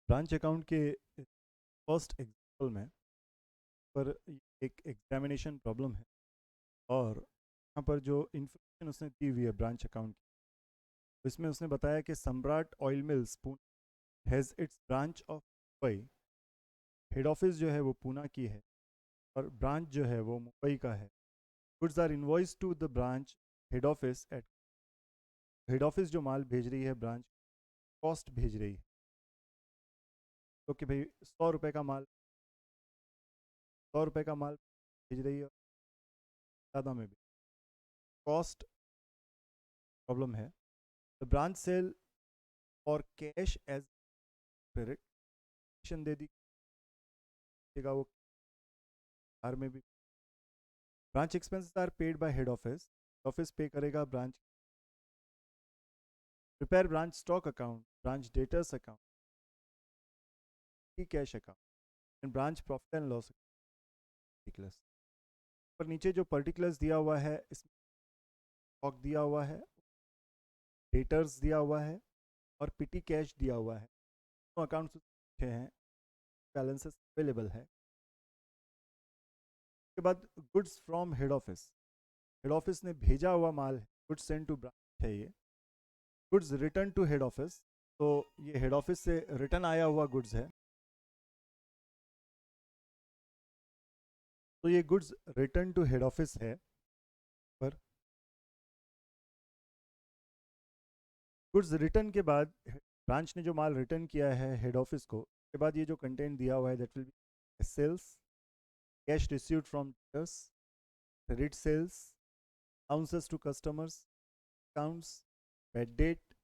Branch account के first example में पर एक एग्जामिनेशन प्रॉब्लम है और यहाँ पर जो इन्फॉर्मेशन उसने दी हुई है ब्रांच अकाउंट की, इसमें उसने बताया कि सम्राट oil mills Pune has its branch of Mumbai. Head office जो है वो पूना की है और ब्रांच जो है वो मुंबई का है। Goods are invoice to the branch head office at head office जो माल भेज रही है ब्रांच कॉस्ट भेज रही है। तो कि भाई 100 रुपये का माल 100 रुपये का माल भेज रही है, ज़्यादा में भी कॉस्ट प्रॉब्लम है। द ब्रांच सेल और कैश एज क्रेडिट दे दी वो कार में भी। Branch expenses are paid by head office, office pay करेगा branch. Prepare branch stock account, branch debtors account, cash account and branch profit and loss particulars. पर नीचे जो पर्टिकुलर्स दिया हुआ है इसमें स्टॉक दिया हुआ है, डेटर्स दिया हुआ है और पिटी कैश दिया हुआ है। तो अकाउंट्स हैं, बैलेंसेस अवेलेबल है। उसके बाद goods from head office, head office ने भेजा हुआ माल है, गुड्स सेंड टू ब्रांच है ये। Goods return to head office, तो ये हेड ऑफिस से रिटर्न आया हुआ गुड्स है। तो ये goods return to head office है। पर गुड्स रिटर्न के बाद ब्रांच ने जो माल रिटर्न किया है हेड ऑफिस को, के बाद ये जो कंटेंट दिया हुआ है that will be sales, cash received from dealers, credit sales, allowances to customers, accounts, bad debt,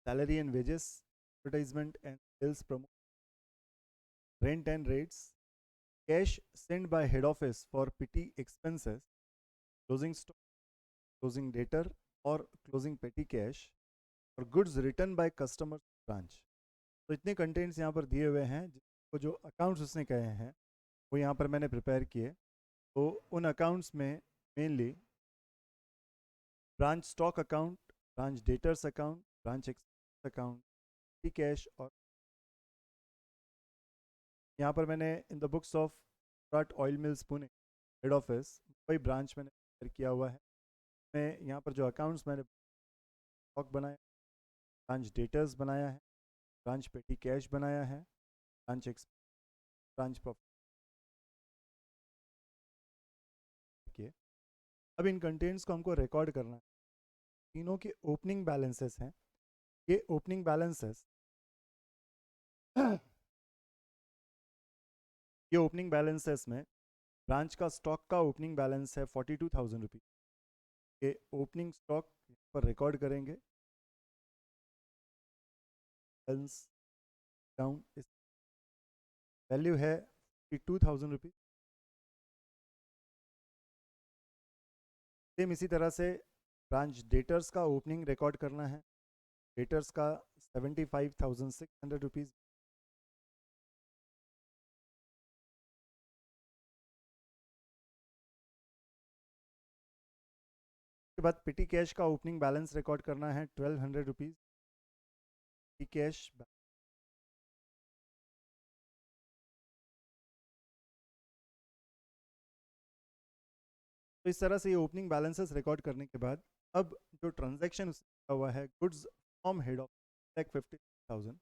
salary and wages, advertisement and sales promote, rent and rates, cash send by head office for petty expenses, closing stock, closing debtor और closing petty cash, और goods return by customer branch. तो इतने contents यहाँ पर दिए हुए हैं, जिसको जो अकाउंट्स उसने कहे हैं वो यहाँ पर मैंने प्रिपेयर किए। तो उन अकाउंट्स में mainly branch stock account, branch debtors account, branch expense account, पेटी कैश, और यहाँ पर मैंने इन द बुक्स ऑफ सम्राट oil mills Pune head office Mumbai branch मैंने प्रिपेयर किया हुआ है। मैं यहाँ पर जो अकाउंट्स मैंने स्टॉक बनाया, ब्रांच डेटर्स बनाया है, ब्रांच पेटी कैश बनाया है, ब्रांच एक्सपेंस, ब्रांच प्रॉफिट किए। अब इन कंटेंट्स को हमको रिकॉर्ड करना है। तीनों के ओपनिंग बैलेंसेस हैं। ये ओपनिंग बैलेंसेस ये ओपनिंग बैलेंसेस में ब्रांच का स्टॉक का ओपनिंग बैलेंस है 42,000 रुपीज़। ये ओपनिंग स्टॉक पर रिकॉर्ड करेंगे। बैलेंस डाउन वैल्यू है 42,000 रुपीज़। सेम इसी तरह से ब्रांच डेटर्स का ओपनिंग रिकॉर्ड करना है। डेटर्स का 75,600 रुपीज़। उसके बाद पिटी कैश का ओपनिंग बैलेंस रिकॉर्ड करना है 1,200 रुपीज़। पिटी कैश, तो इस तरह से ये ओपनिंग बैलेंसेस रिकॉर्ड करने के बाद अब जो ट्रांजैक्शन हुआ है goods from head of like 50,000,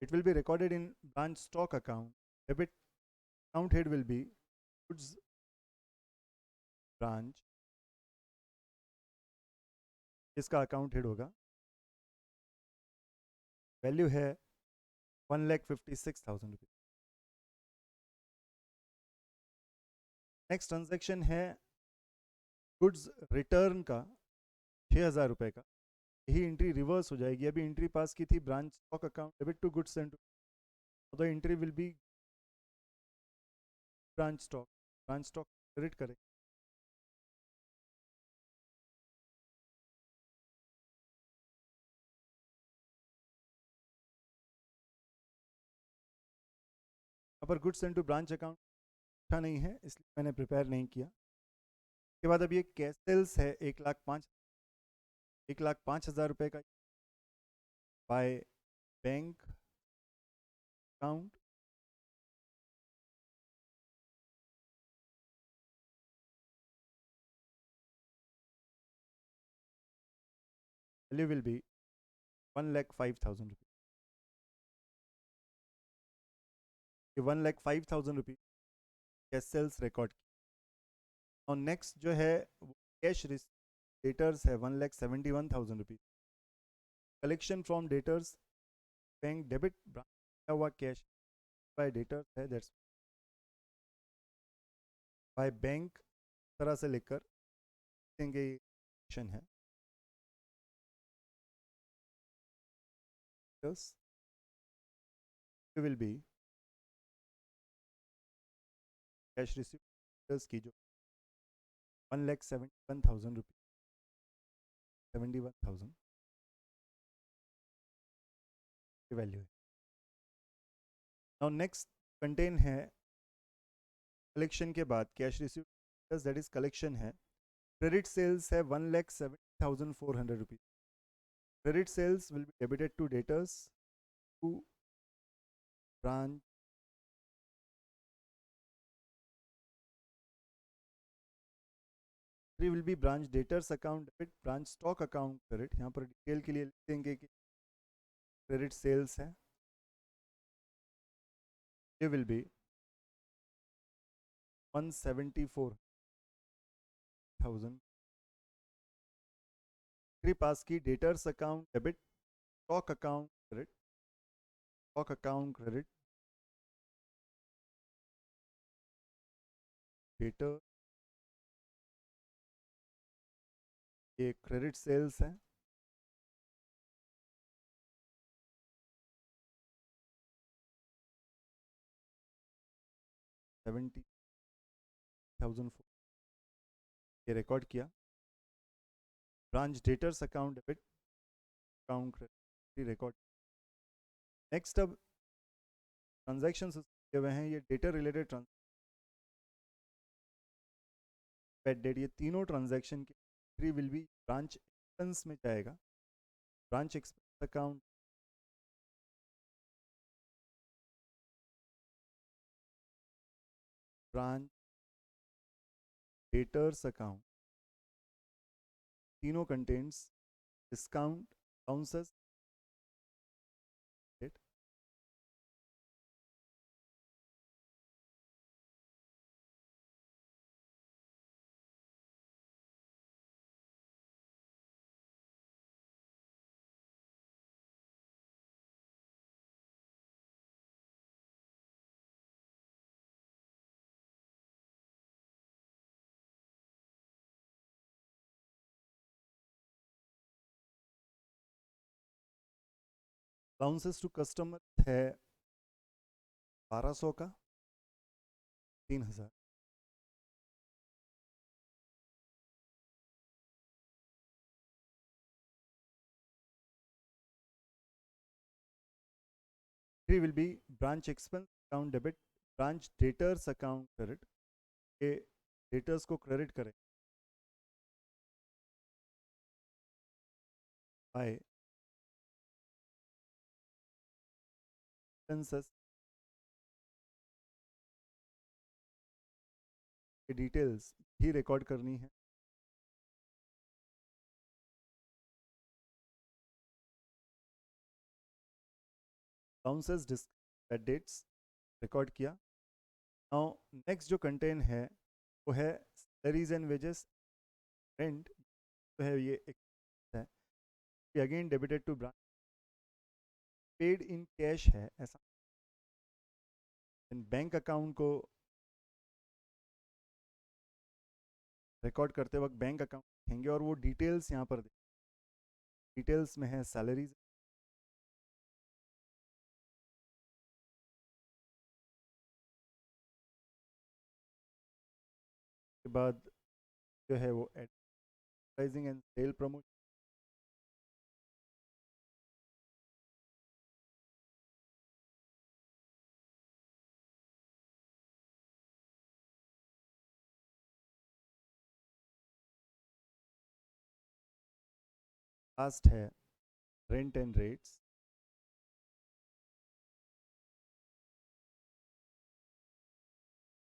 it will be recorded in branch stock account. Debit account head will be goods branch, इसका अकाउंट हेड होगा। वैल्यू है 1,56,000 रुपीज़। नेक्स्ट ट्रांजैक्शन है गुड्स रिटर्न का 6,000 रुपये का। यही एंट्री रिवर्स हो जाएगी। अभी एंट्री पास की थी branch stock account debit to goods and the entry will be branch stock credit करें। यहाँ पर goods and to branch account अच्छा नहीं है, इसलिए मैंने प्रिपेयर नहीं किया। उसके बाद अब ये कैश सेल्स है 1,05,000 रुपये का by bank account, value will be 1,05,000 rupees. 1,05,000 rupees cash sales record की। और नेक्स्ट जो है वो कैश डेटर्स है 1,71,000 rupees. Collection from debtors, bank debit हुआ कैश बाय डेटर्स है, दैट्स बाय बैंक तरह से लिखकर देंगे, है विल बी कैश रिसीव की जो 1,71,000 रुपीज, 71,000 की वैल्यू है। नाउ नेक्स्ट कंटेन है कलेक्शन के बाद cash receive, that is collection है। क्रेडिट सेल्स है 1,70,400 rupees. Credit sales will be debited to debtors to branch will be branch debtors account debit, branch stock account credit. यहाँ पर detail के लिए लिख देंगे कि क्रेडिट सेल्स है, ये विल बी 174,000। पास की debtors account debit, stock account credit, stock account credit, debtor, ये क्रेडिट सेल्स है। सेवेंटी थाउजेंड ये रिकॉर्ड किया। Branch debtors account debit account credit record. Next अब ट्रांजैक्शंस दिए हुए हैं, ये डेटर रिलेटेड बेड डेट, ये तीनों ट्रांजैक्शन की विल बी ब्रांच एक्सपेंस में जाएगा। Branch expense account, branch debtors account, तीनों contents discount bounces debt. Bounces to customer है 1,200 का 3,000। Will be branch expense account debit, branch debtors account credit, ये debtors को क्रेडिट करें बाय एक्सपेंसेस की details भी रिकॉर्ड करनी है। बाउंसेस डिस्क डेट्स रिकॉर्ड किया। नाउ नेक्स्ट जो कंटेन है वो है सैलरीज एंड वेजेस, रेंट जो है ये एक है, again debited to branch, paid in cash है ऐसा। बैंक अकाउंट को रिकॉर्ड करते वक्त बैंक अकाउंट लिखेंगे और वो डिटेल्स यहाँ पर डिटेल्स में है सैलरीज। के बाद जो है वो advertising and sale promotion, last है रेंट एंड रेट्स।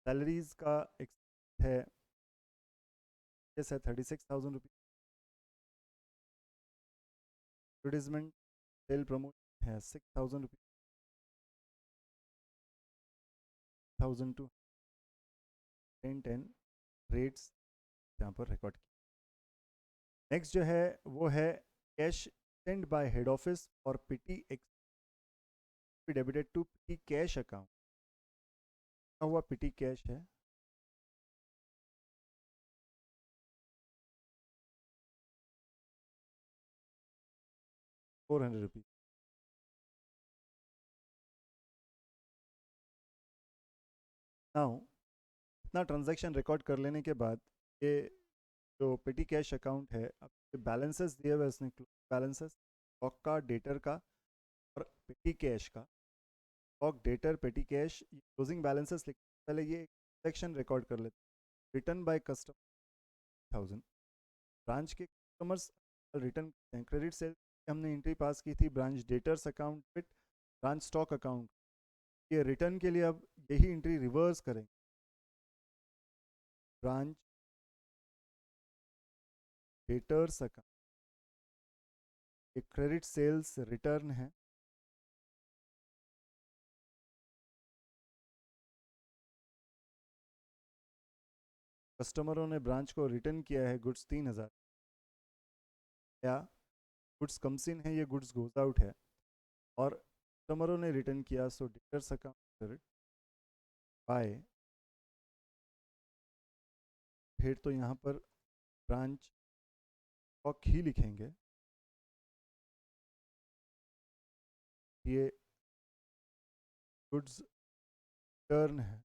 सैलरीज का एक है, यस है 36,000 रुपीज़। एडवर्टीजमेंट सेल प्रमोशन है 6,000 रुपीज़, 1,002 10 रेट्स यहाँ पर रिकॉर्ड किए। नेक्स्ट जो है वो है cash send by head office और PT debited to PT cash account. हुआ पीटी कैश है 400 रुपीज़। नाउ इतना ट्रांजैक्शन रिकॉर्ड कर लेने के बाद ये जो पेटी कैश अकाउंट है, अब बैलेंसेस दिए हुए उसने, बैलेंसेस स्टॉक का, डेटर का और पेटी कैश का। स्टॉक, डेटर, पेटी कैश, क्लोजिंग बैलेंसेस लिख, पहले ये सेक्शन रिकॉर्ड कर लेते हैं। रिटर्न बाय कस्टमर 1000, ब्रांच के कस्टमर्स रिटर्न करते हैं। क्रेडिट सेल हमने एंट्री पास की थी branch debtors account with branch stock account. ये रिटर्न के लिए अब यही एंट्री रिवर्स करेंगे। ब्रांच डेटर्स अकाउंट, एक क्रेडिट सेल्स रिटर्न है, कस्टमरों ने ब्रांच को रिटर्न किया है गुड्स 3,000, या गुड्स कम्स इन है, ये गुड्स गोज आउट है, और कस्टमरों ने रिटर्न किया, सो डेटर्स अकाउंट बाय, फिर तो यहाँ पर ब्रांच स्टॉक ही लिखेंगे। ये गुड्स टर्न है,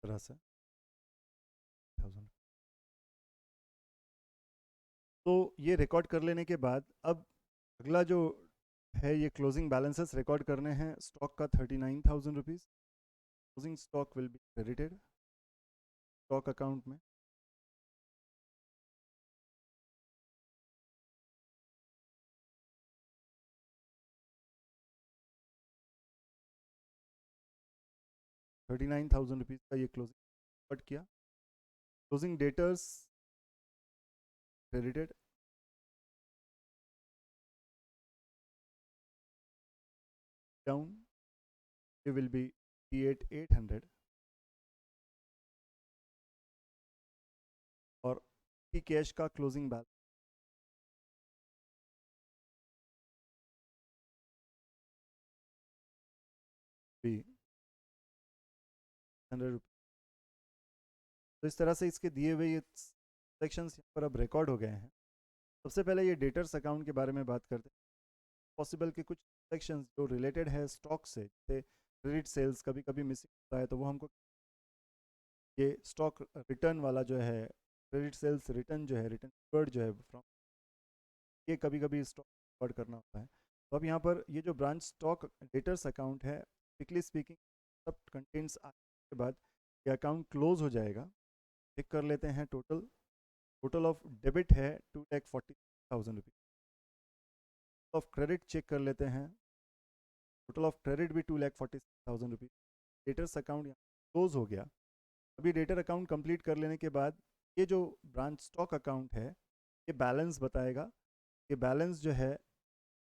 तरह से 1000। तो ये रिकॉर्ड कर लेने के बाद अब अगला जो है ये क्लोजिंग बैलेंसेस रिकॉर्ड करने हैं। स्टॉक का 39,000 rupees, closing stock will be credited stock account में। ₹39,000 का ये क्लोजिंग रिकॉर्ड किया। Closing debtors credited, down, it will be 8,800, और कैश का क्लोजिंग बैलेंस भी 100 रुपीज़। तो इस तरह से इसके दिए हुए ये सेक्शंस यहाँ पर अब रिकॉर्ड हो गए हैं। सबसे पहले ये डेटर्स अकाउंट के बारे में बात करते हैं। पॉसिबल के कुछ सेक्शंस जो रिलेटेड है स्टॉक से, जैसे क्रेडिट सेल्स कभी कभी मिसिंग होता है, तो वो हमको ये स्टॉक रिटर्न वाला जो है, क्रेडिट सेल्स रिटर्न जो है, रिटर्न वर्ड जो है फ्रॉम, ये कभी कभी स्टॉक रिकॉर्ड करना होता है। तो अब यहाँ पर ये जो ब्रांच स्टॉक डेटर्स अकाउंट है, टिकली स्पीकिंग सब कंटेंट्स आने के बाद ये अकाउंट क्लोज हो जाएगा। चेक कर लेते हैं टोटल। टोटल ऑफ डेबिट है 2,40,000 रुपीज़। ऑफ क्रेडिट चेक कर लेते हैं। टोटल ऑफ क्रेडिट भी 2,40,000 रुपीज़। डेटर्स अकाउंट यहाँ क्लोज हो गया। अभी डेटर अकाउंट कंप्लीट कर लेने के बाद ये जो ब्रांच स्टॉक अकाउंट है ये बैलेंस बताएगा। ये बैलेंस जो है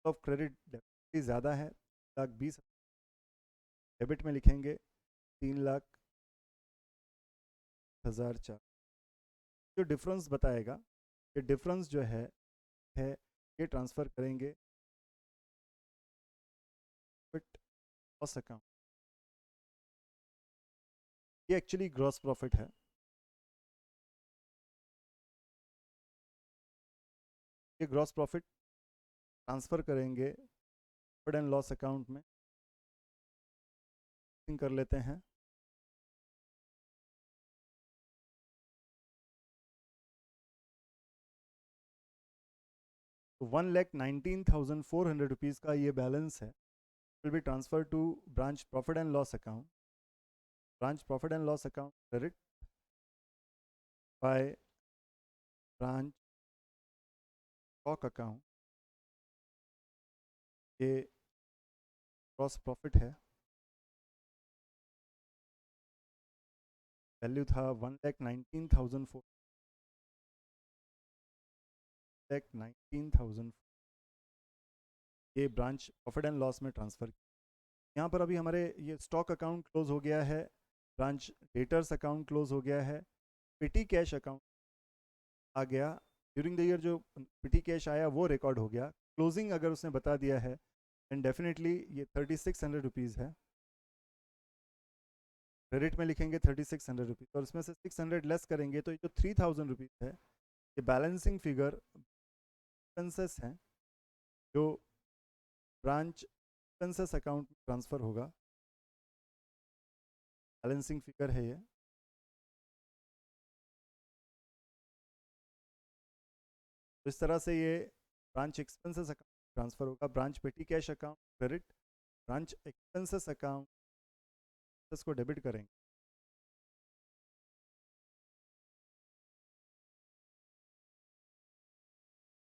ऑफ क्रेडिट ज़्यादा है 1,20,000, डेबिट में लिखेंगे 3,04,000। जो डिफरेंस बताएगा, ये डिफरेंस जो है ये ट्रांसफ़र करेंगे प्रॉफिट लॉस अकाउंट। ये एक्चुअली ग्रॉस प्रॉफिट है। ये ग्रॉस प्रॉफिट ट्रांसफ़र करेंगे प्रॉफिट एंड लॉस अकाउंट में, कर लेते हैं। तो 1,19,400 रुपीज़ का ये बैलेंस है, will be transfer to branch profit and loss account. Branch profit and loss account credit by branch stock account, ये ग्रॉस प्रॉफिट है, वैल्यू था 1,19,000, ये ब्रांच प्रॉफिट एंड लॉस में ट्रांसफ़र। यहाँ पर अभी हमारे ये स्टॉक अकाउंट क्लोज हो गया है, ब्रांच डेटर्स अकाउंट क्लोज हो गया है, पेटी कैश अकाउंट आ गया, ड्यूरिंग द ईयर जो पेटी कैश आया वो रिकॉर्ड हो गया, क्लोजिंग अगर उसने बता दिया है एंड डेफिनेटली ये 3600 रुपीज़ है, क्रेडिट में लिखेंगे 3600 रुपीज़ और उसमें से 600 लेस करेंगे तो ये जो 3000 रुपीज़ है ये बैलेंसिंग फिगर एक्सपेंसेस हैं जो ब्रांच एक्सपेंसेस अकाउंट में ट्रांसफ़र होगा, बैलेंसिंग फिगर है ये। तो इस तरह से ये ब्रांच एक्सपेंसेस अकाउंट ट्रांसफ़र होगा, ब्रांच पेटी cash account credit, branch expenses account को डेबिट करेंगे।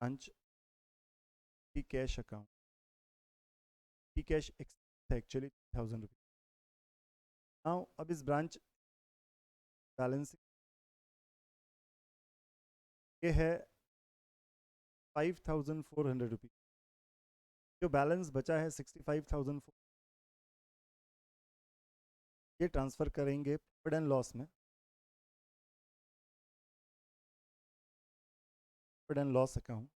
ब्रांच पेटी कैश अकाउंट, पेटी कैश एक्सपेंस है एक्चुअली 3000 रुपीज़। नाउ अब इस ब्रांच बैलेंसिंग ये है 5400 रुपीज़, जो बैलेंस बचा है 65,000 ये ट्रांसफ़र करेंगे प्रॉफिट एंड लॉस में, प्रॉफिट एंड लॉस अकाउंट।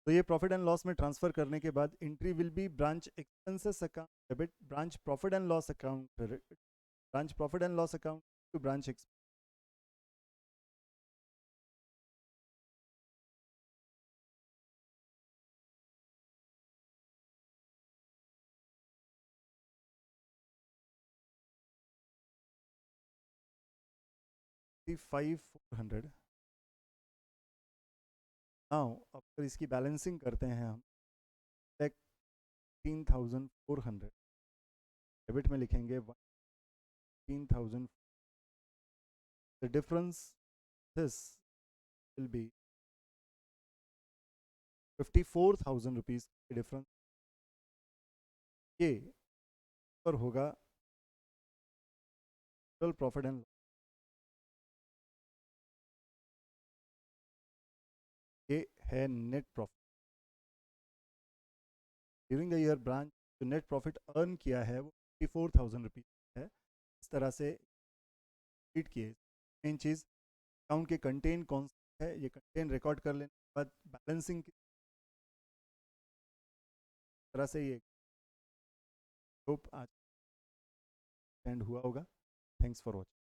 तो ये प्रॉफिट एंड लॉस में ट्रांसफ़र करने के बाद entry will be branch expenses account debit, branch profit and loss account credit, branch profit and loss account to branch expense. Five 400। Now अब इसकी balancing करते हैं हम, 13,400 डेबिट में लिखेंगे 13,000, the difference this will be 54,000 rupees की difference ये पर होगा टोटल प्रॉफिट एंड ये है net profit during the year. Branch जो नेट प्रॉफिट अर्न किया है वो 54,000 रुपीज़ है। इस तरह से ट्रीट किए। मेन चीज़ अकाउंट के कंटेन कौन सा है, ये कंटेन रिकॉर्ड कर लेने के बाद बैलेंसिंग की तरह से ये ग्रुप आज एंड हुआ होगा। Thanks for watching.